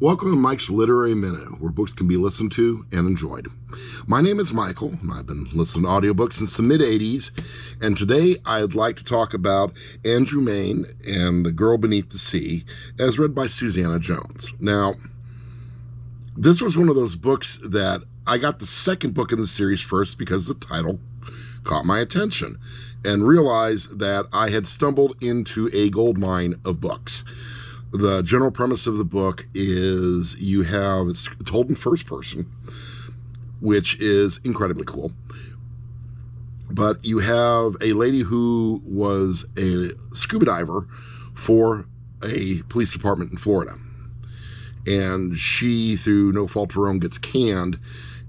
Welcome to Mike's Literary Minute, where books can be listened to and enjoyed. My name is Michael, and I've been listening to audiobooks since the mid-'80s, and today I'd like to talk about Andrew Mayne and The Girl Beneath the Sea, as read by Susannah Jones. Now, this was one of those books that I got the second book in the series first because the title caught my attention, and realized that I had stumbled into a goldmine of books. The general premise of the book is it's told in first person, which is incredibly cool. But you have a lady who was a scuba diver for a police department in Florida. And she, through no fault of her own, gets canned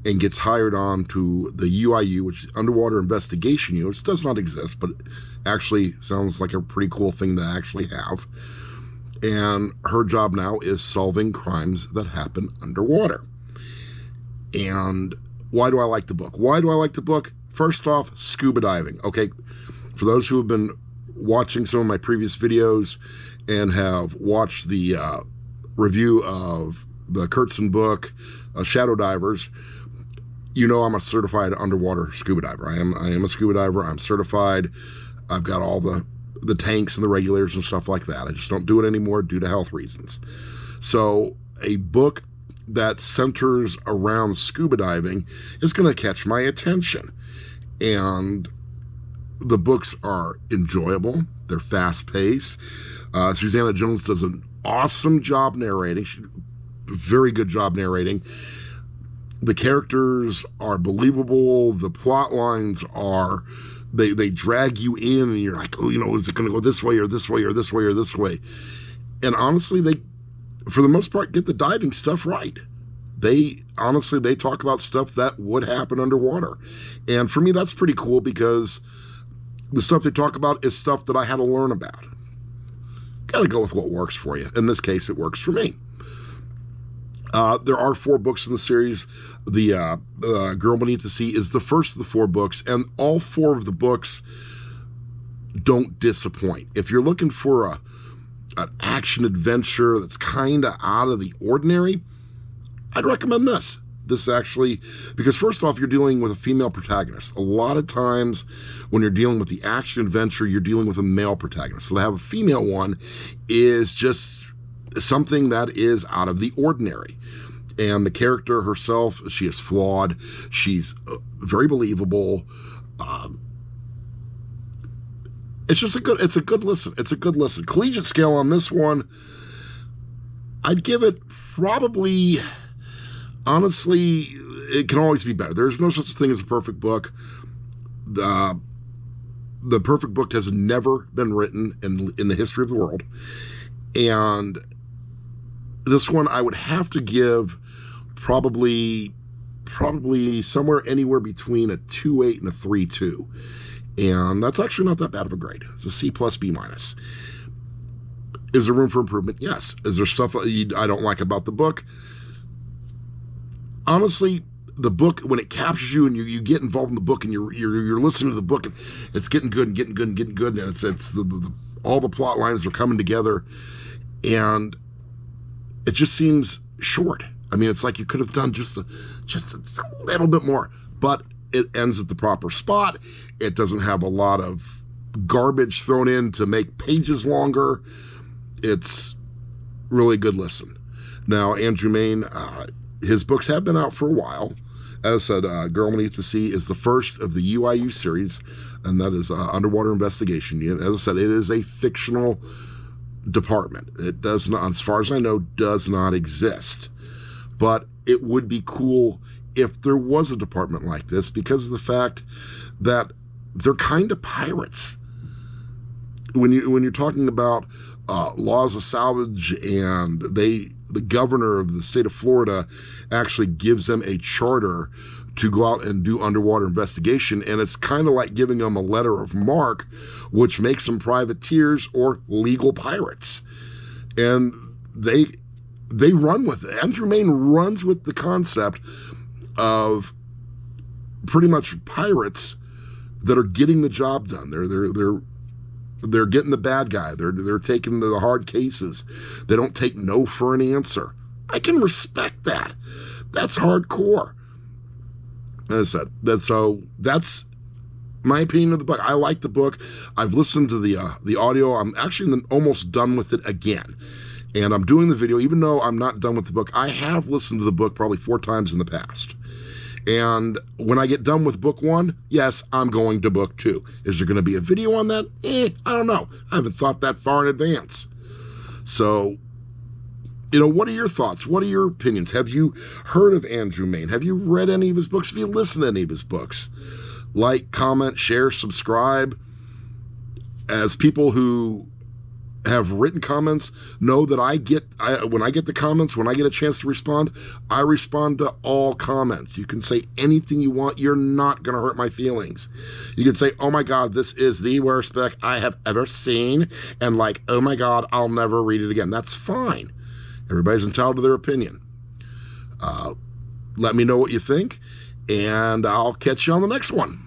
and gets hired on to the UIU, which is Underwater Investigation Unit. It does not exist, but it actually sounds like a pretty cool thing to actually have. And her job now is solving crimes that happen underwater. And why do I like the book? Why do I like the book? First off, scuba diving. Okay, for those who have been watching some of my previous videos and have watched the review of the Kurtzman book, Shadow Divers, you know I'm a certified underwater scuba diver. I am a scuba diver. I'm certified. I've got all the tanks and the regulators and stuff like that. I just don't do it anymore due to health reasons. So a book that centers around scuba diving is going to catch my attention. And the books are enjoyable. They're fast-paced. Susannah Jones does an awesome job narrating. Very good job narrating. The characters are believable. The plot lines are... They drag you in, and you're like, oh, is it going to go this way or this way or this way or this way? And honestly, they, for the most part, get the diving stuff right. They talk about stuff that would happen underwater. And for me, that's pretty cool because the stuff they talk about is stuff that I had to learn about. Got to go with what works for you. In this case, it works for me. There are 4 books in the series. The Girl Beneath the Sea is the first of the 4 books, and all 4 of the books don't disappoint. If you're looking for an action adventure that's kind of out of the ordinary, I'd recommend this. This actually, because first off, you're dealing with a female protagonist. A lot of times when you're dealing with the action adventure, you're dealing with a male protagonist. So to have a female one is just something that is out of the ordinary. And the character herself, she is flawed. She's very believable. It's a good listen. It's a good listen. Collegiate scale on this one, I'd give it probably, honestly, it can always be better. There's no such thing as a perfect book. The perfect book has never been written in the history of the world. And this one I would have to give probably somewhere anywhere between a 2.8 and a 3.2. And that's actually not that bad of a grade. It's a C plus B minus. Is there room for improvement? Yes. Is there stuff I don't like about the book? Honestly, the book, when it captures you and you get involved in the book and you're listening to the book, and it's getting good and getting good and getting good, and it's all the plot lines are coming together, and it just seems short. I mean, it's like you could have done just a little bit more, but it ends at the proper spot. It doesn't have a lot of garbage thrown in to make pages longer. It's really a good listen. Now, Andrew Mayne, his books have been out for a while. As I said, Girl Beneath the Sea is the first of the UIU series, and that is Underwater Investigation Unit. As I said, it is a fictional department. It does not, as far as I know, does not exist. But it would be cool if there was a department like this, because of the fact that they're kind of pirates. When you're talking about laws of salvage, and the governor of the state of Florida actually gives them a charter to go out and do underwater investigation, and it's kind of like giving them a letter of marque, which makes them privateers or legal pirates. And they run with it. Andrew Mayne runs with the concept of pretty much pirates that are getting the job done. They're getting the bad guy. They're taking the hard cases. They don't take no for an answer. I can respect that. That's hardcore. As I said, that's my opinion of the book. I like the book. I've listened to the audio. I'm actually almost done with it again. And I'm doing the video, even though I'm not done with the book. I have listened to the book probably 4 times in the past. And when I get done with book 1, yes, I'm going to book 2. Is there going to be a video on that? I don't know. I haven't thought that far in advance. So, what are your thoughts? What are your opinions? Have you heard of Andrew Mayne? Have you read any of his books? Have you listened to any of his books? Like, comment, share, subscribe. As people who have written comments know that when I get the comments, when I get a chance to respond, I respond to all comments. You can say anything you want. You're not going to hurt my feelings. You can say, oh my God, this is the worst book I have ever seen. And like, oh my God, I'll never read it again. That's fine. Everybody's entitled to their opinion. Let me know what you think, and I'll catch you on the next one.